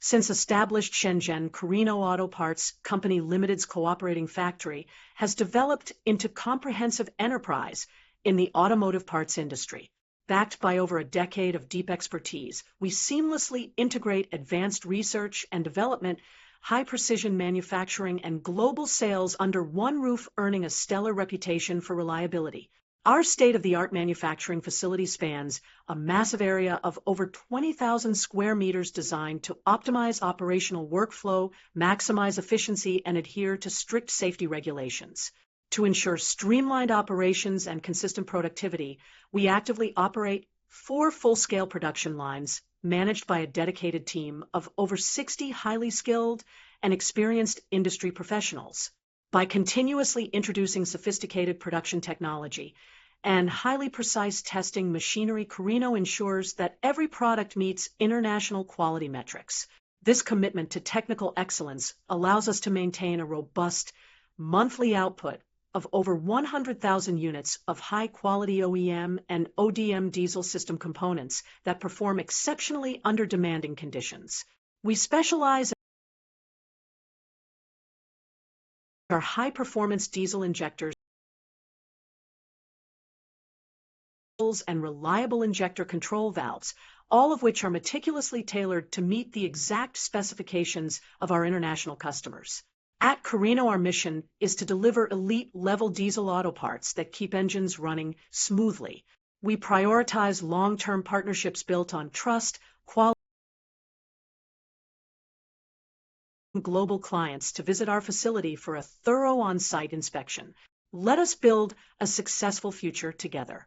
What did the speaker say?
Since established Shenzhen, Carino Auto Parts Company Limited's cooperating factory has developed into comprehensive enterprise in the automotive parts industry. Backed by over a decade of deep expertise, we seamlessly integrate advanced research and development, high-precision manufacturing, and global sales under one roof, earning a stellar reputation for reliability. Our state-of-the-art manufacturing facility spans a massive area of over 20,000 square meters designed to optimize operational workflow, maximize efficiency, and adhere to strict safety regulations. To ensure streamlined operations and consistent productivity, we actively operate 4 full-scale production lines managed by a dedicated team of over 60 highly skilled and experienced industry professionals. By continuously introducing sophisticated production technology and highly precise testing machinery, Carino ensures that every product meets international quality metrics. This commitment to technical excellence allows us to maintain a robust monthly output of over 100,000 units of high-quality OEM and ODM diesel system components that perform exceptionally under demanding conditions. We specialize in our high-performance diesel injectors and reliable injector control valves, all of which are meticulously tailored to meet the exact specifications of our international customers. At Carino, our mission is to deliver elite-level diesel auto parts that keep engines running smoothly. We prioritize long-term partnerships built on trust, quality, and global clients to visit our facility for a thorough on-site inspection. Let us build a successful future together.